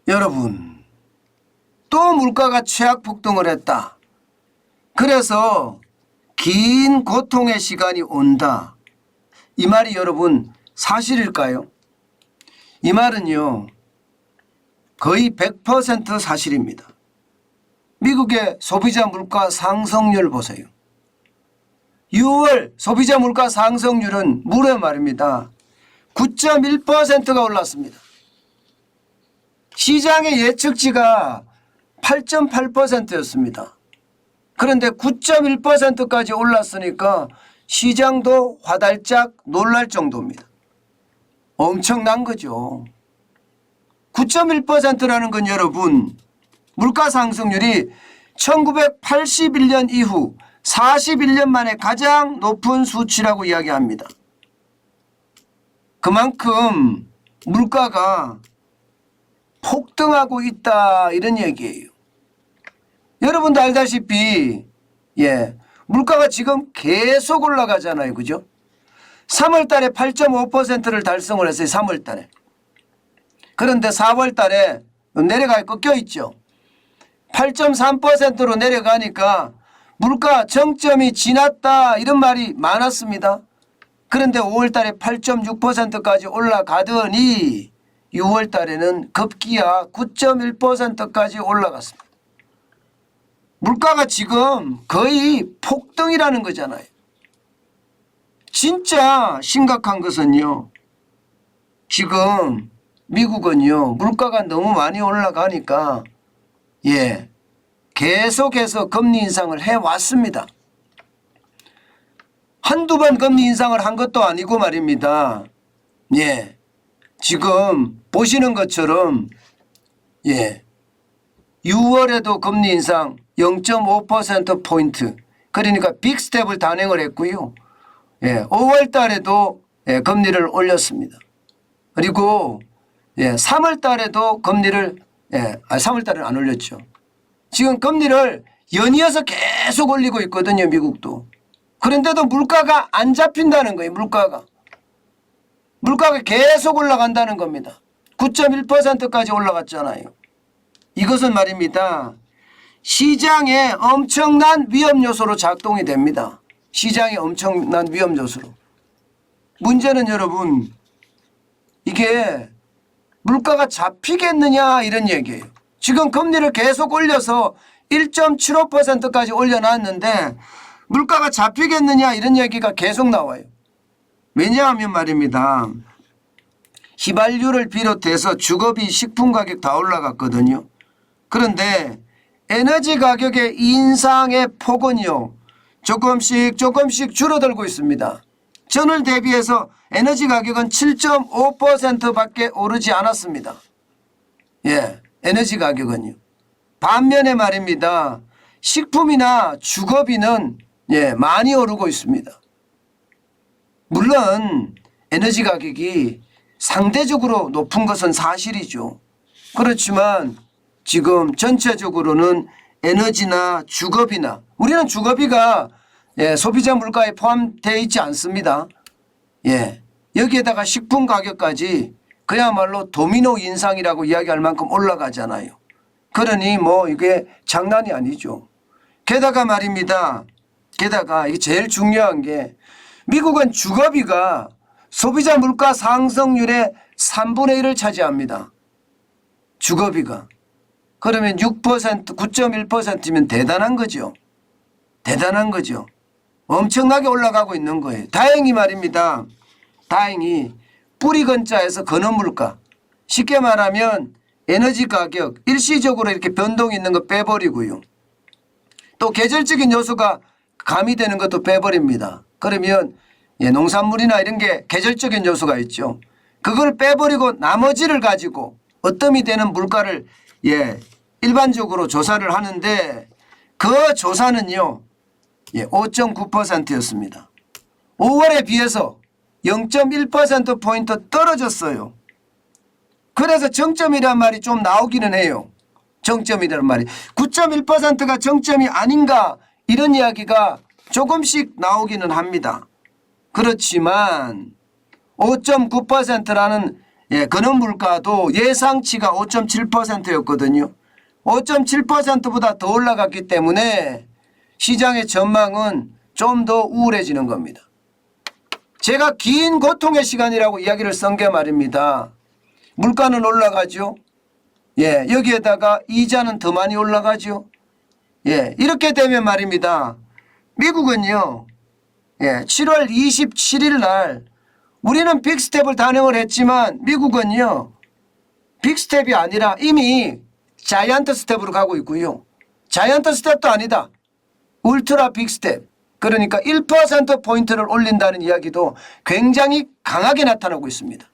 여러분, 또 물가가 최악 폭등을 했다. 그래서 긴 고통의 시간이 온다. 이 말이 여러분 사실일까요? 이 말은요, 거의 100% 사실입니다. 미국의 소비자 물가 상승률 보세요. 6월 소비자 물가 상승률은 무려 말입니다. 9.1%가 올랐습니다. 시장의 예측치가 8.8%였습니다. 그런데 9.1%까지 올랐으니까 시장도 화들짝 놀랄 정도입니다. 엄청난 거죠. 9.1%라는 건 여러분, 물가 상승률이 1981년 이후 41년 만에 가장 높은 수치라고 이야기합니다. 그만큼 물가가 폭등하고 있다, 이런 얘기예요. 여러분도 알다시피 물가가 지금 계속 올라가잖아요. 그죠? 3월 달에 8.5%를 달성을 했어요. 3월 달에. 그런데 4월 달에 내려가 꺾여 있죠. 8.3%로 내려가니까 물가 정점이 지났다, 이런 말이 많았습니다. 그런데 5월 달에 8.6%까지 올라가더니 6월 달에는 급기야 9.1%까지 올라갔습니다. 물가가 지금 거의 폭등이라는 거잖아요. 진짜 심각한 것은요, 지금 미국은요, 물가가 너무 많이 올라가니까 계속해서 금리 인상을 해왔습니다. 한두 번 금리 인상을 한 것도 아니고 말입니다. 지금 보시는 것처럼 6월에도 금리 인상 0.5%포인트, 그러니까 빅스텝을 단행을 했고요. 5월 달에도 금리를 올렸습니다. 그리고 3월 달에도 금리를 3월 달은 안 올렸죠. 지금 금리를 연이어서 계속 올리고 있거든요. 미국도. 그런데도 물가가 안 잡힌다는 거예요. 물가가 계속 올라간다는 겁니다. 9.1%까지 올라갔잖아요. 이것은 말입니다, 시장에 엄청난 위험 요소로 작동이 됩니다. 시장의 엄청난 위험 요소로. 문제는 여러분, 이게 물가가 잡히겠느냐, 이런 얘기예요. 지금 금리를 계속 올려서 1.75%까지 올려놨는데 물가가 잡히겠느냐, 이런 얘기가 계속 나와요. 왜냐하면 말입니다, 휘발유를 비롯해서 주거비, 식품 가격 다 올라갔거든요. 그런데 에너지 가격의 인상의 폭은요, 조금씩 줄어들고 있습니다. 전월 대비해서 에너지 가격은 7.5%밖에 오르지 않았습니다. 에너지 가격은요. 반면에 말입니다, 식품이나 주거비는 많이 오르고 있습니다. 물론 에너지 가격이 상대적으로 높은 것은 사실이죠. 그렇지만 지금 전체적으로는 에너지나 주거비나, 우리는 주거비가 소비자 물가에 포함되어 있지 않습니다. 여기에다가 식품 가격까지 그야말로 도미노 인상이라고 이야기할 만큼 올라가잖아요. 그러니 뭐 이게 장난이 아니죠. 게다가 말입니다, 게다가 이게 제일 중요한 게, 미국은 주거비가 소비자 물가 상승률의 3분의 1을 차지합니다. 주거비가. 그러면 6%, 9.1%면 대단한 거죠. 대단한 거죠. 엄청나게 올라가고 있는 거예요. 다행히 말입니다, 다행히 뿌리근자에서 근원물가, 쉽게 말하면 에너지 가격 일시적으로 이렇게 변동이 있는 거 빼버리고요. 또 계절적인 요소가 가미되는 것도 빼버립니다. 그러면 농산물이나 이런 게 계절적인 요소가 있죠. 그걸 빼버리고 나머지를 가지고 어뜸이 되는 물가를 일반적으로 조사를 하는데, 그 조사는요 5.9%였습니다. 5월에 비해서 0.1%포인트 떨어졌어요. 그래서 정점이란 말이 좀 나오기는 해요. 정점이라는 말이 9.1%가 정점이 아닌가, 이런 이야기가 조금씩 나오기는 합니다. 그렇지만 5.9%라는 근원 물가도 예상치가 5.7%였거든요. 5.7%보다 더 올라갔기 때문에 시장의 전망은 좀 더 우울해지는 겁니다. 제가 긴 고통의 시간이라고 이야기를 쓴 게 말입니다. 물가는 올라가죠. 여기에다가 이자는 더 많이 올라가죠. 이렇게 되면 말입니다. 미국은요. 7월 27일 날 우리는 빅스텝을 단행을 했지만 미국은요. 빅스텝이 아니라 이미 자이언트 스텝으로 가고 있고요. 자이언트 스텝도 아니다. 울트라 빅스텝. 그러니까 1%포인트를 올린다는 이야기도 굉장히 강하게 나타나고 있습니다.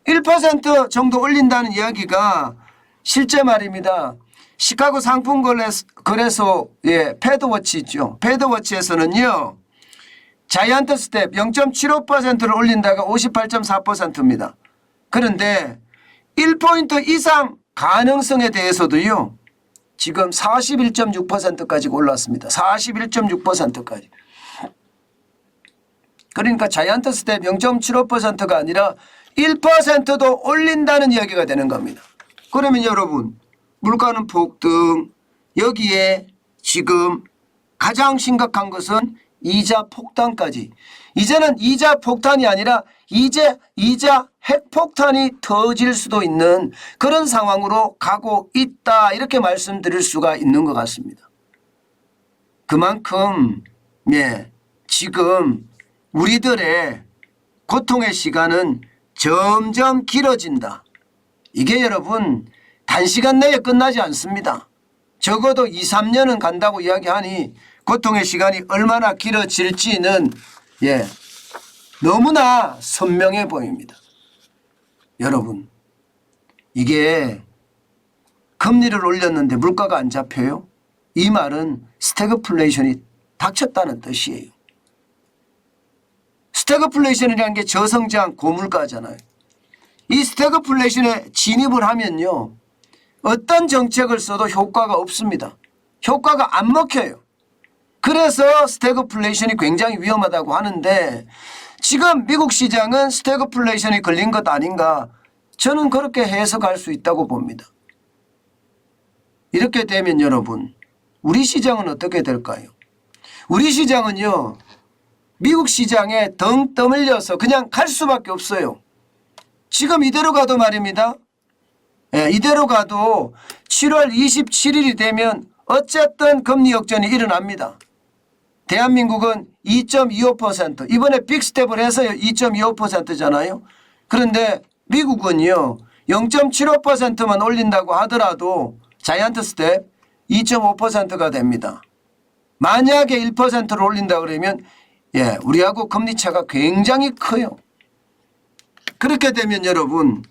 1% 정도 올린다는 이야기가 실제 말입니다. 시카고 상품거래소 패드워치 있죠. 패드워치에서는요. 자이언트 스텝 0.75%를 올린다가 58.4%입니다. 그런데 1포인트 이상 가능성에 대해서도요. 지금 41.6%까지 올랐습니다. 41.6%까지. 그러니까 자이언트 스텝 0.75%가 아니라 1%도 올린다는 이야기가 되는 겁니다. 그러면 여러분 물가는 폭등, 여기에 지금 가장 심각한 것은 이자 폭탄까지. 이제는 이자 폭탄이 아니라 이제 이자 핵폭탄이 터질 수도 있는 그런 상황으로 가고 있다. 이렇게 말씀드릴 수가 있는 것 같습니다. 그만큼 지금 우리들의 고통의 시간은 점점 길어진다. 이게 여러분 단시간 내에 끝나지 않습니다. 적어도 2, 3년은 간다고 이야기하니 고통의 시간이 얼마나 길어질지는 너무나 선명해 보입니다. 여러분 이게 금리를 올렸는데 물가가 안 잡혀요? 이 말은 스태그플레이션이 닥쳤다는 뜻이에요. 스태그플레이션이라는 게 저성장 고물가잖아요. 이 스태그플레이션에 진입을 하면요. 어떤 정책을 써도 효과가 없습니다. 효과가 안 먹혀요. 그래서 스태그플레이션이 굉장히 위험하다고 하는데 지금 미국 시장은 스태그플레이션이 걸린 것 아닌가, 저는 그렇게 해석할 수 있다고 봅니다. 이렇게 되면 여러분 우리 시장은 어떻게 될까요? 우리 시장은요. 미국 시장에 덩 떠밀려서 그냥 갈 수밖에 없어요. 지금 이대로 가도 말입니다. 이대로 가도 7월 27일이 되면 어쨌든 금리 역전이 일어납니다. 대한민국은 2.25% 이번에 빅스텝을 해서 2.25%잖아요. 그런데 미국은요 0.75%만 올린다고 하더라도 자이언트 스텝 2.5%가 됩니다. 만약에 1%를 올린다 그러면 우리하고 금리 차가 굉장히 커요. 그렇게 되면 여러분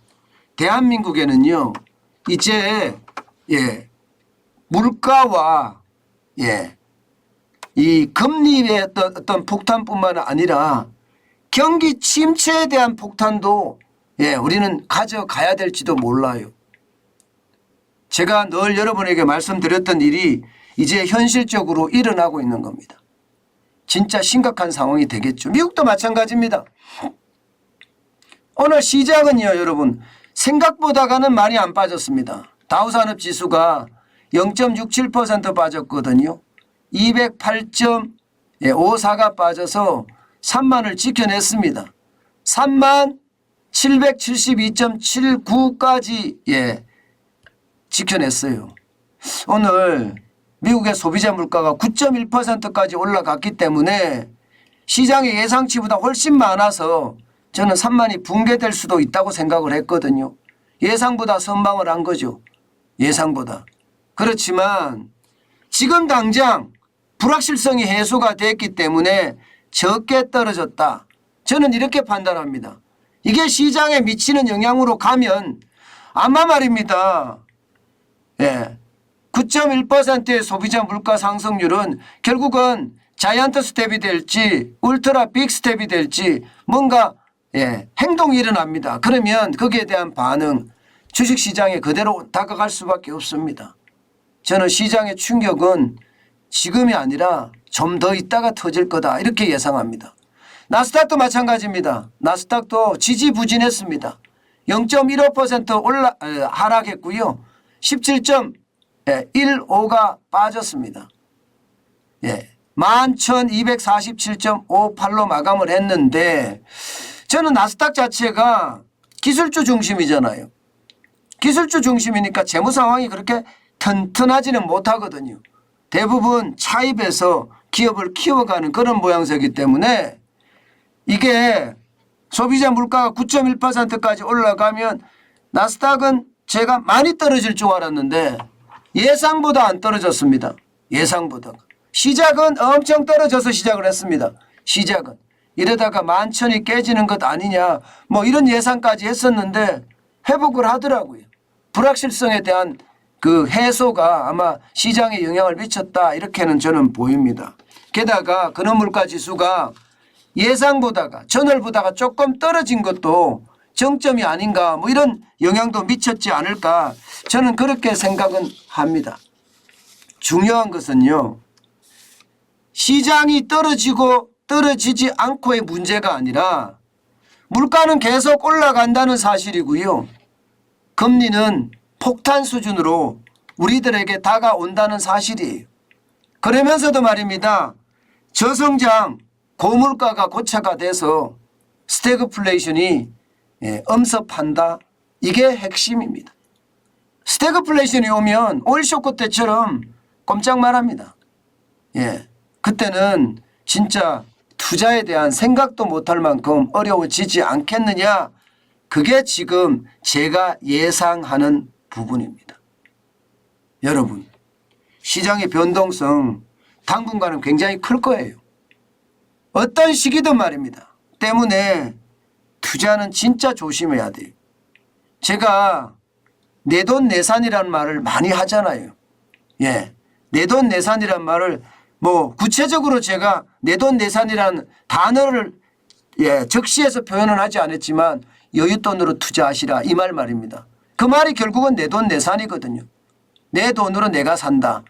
대한민국에는요 이제 물가와 이 금리의 어떤 폭탄뿐만 아니라 경기 침체에 대한 폭탄도 우리는 가져가야 될지도 몰라요. 제가 늘 여러분에게 말씀드렸던 일이 이제 현실적으로 일어나고 있는 겁니다. 진짜 심각한 상황이 되겠죠. 미국도 마찬가지입니다. 오늘 시장은요 여러분 생각보다가는 많이 안 빠졌습니다. 다우산업지수가 0.67% 빠졌거든요. 208.54가 빠져서 3만을 지켜냈습니다. 3만 772.79까지 지켜냈어요. 오늘 미국의 소비자 물가가 9.1%까지 올라갔기 때문에 시장의 예상치보다 훨씬 많아서 저는 3만이 붕괴될 수도 있다고 생각을 했거든요. 예상보다 선방을 한 거죠. 예상보다. 그렇지만 지금 당장 불확실성이 해소가 됐기 때문에 적게 떨어졌다. 저는 이렇게 판단합니다. 이게 시장에 미치는 영향으로 가면 아마 말입니다. 9.1%의 소비자 물가 상승률은 결국은 자이언트 스텝이 될지 울트라 빅 스텝이 될지 뭔가 행동이 일어납니다. 그러면 거기에 대한 반응 주식시장에 그대로 다가갈 수밖에 없습니다. 저는 시장의 충격은 지금이 아니라 좀 더 있다가 터질 거다 이렇게 예상합니다. 나스닥도 마찬가지입니다. 나스닥도 지지부진했습니다. 0.15% 하락했고요. 17.15가 빠졌습니다. 예, 11,247.58로 마감을 했는데 저는 나스닥 자체가 기술주 중심이잖아요. 기술주 중심이니까 재무 상황이 그렇게 튼튼하지는 못하거든요. 대부분 차입해서 기업을 키워가는 그런 모양새이기 때문에 이게 소비자 물가가 9.1%까지 올라가면 나스닥은 제가 많이 떨어질 줄 알았는데 예상보다 안 떨어졌습니다. 예상보다. 시작은 엄청 떨어져서 시작을 했습니다. 시작은. 이러다가 11,000이 깨지는 것 아니냐 뭐 이런 예상까지 했었는데 회복을 하더라고요. 불확실성에 대한 그 해소가 아마 시장에 영향을 미쳤다 이렇게는 저는 보입니다. 게다가 근원물가지수가 예상보다가 전월보다가 조금 떨어진 것도 정점이 아닌가 뭐 이런 영향도 미쳤지 않을까 저는 그렇게 생각은 합니다. 중요한 것은요. 시장이 떨어지고 떨어지지 않고의 문제가 아니라 물가는 계속 올라간다는 사실이고요. 금리는 폭탄 수준으로 우리들에게 다가온다는 사실이에요. 그러면서도 말입니다. 저성장 고물가가 고차가 돼서 스태그플레이션이 엄습한다. 이게 핵심입니다. 스태그플레이션이 오면 오일 쇼크 때처럼 꼼짝 말합니다. 예, 그때는 진짜 투자에 대한 생각도 못할 만큼 어려워지지 않겠느냐. 그게 지금 제가 예상하는 부분입니다. 여러분, 시장의 변동성 당분간은 굉장히 클 거예요. 어떤 시기든 말입니다. 때문에 투자는 진짜 조심해야 돼요. 제가 내돈내산이라는 말을 많이 하잖아요. 예, 내돈내산이라는 말을 뭐 구체적으로 제가 내돈내산이라는 단어를 적시해서 표현은 하지 않았지만 여윳돈으로 투자하시라 이 말입니다. 그 말이 결국은 내돈내산이거든요. 내 돈으로 내가 산다.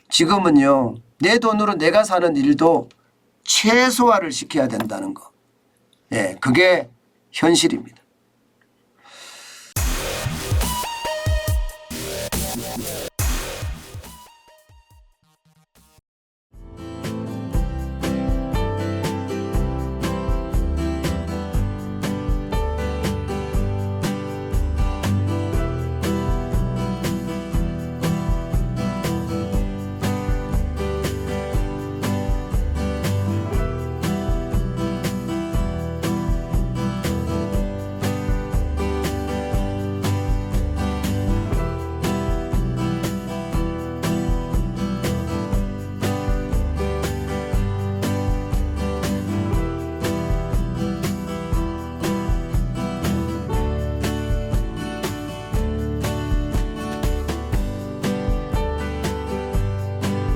지금은요. 내 돈으로 내가 사는 일도 최소화를 시켜야 된다는 거. 예, 그게 현실입니다.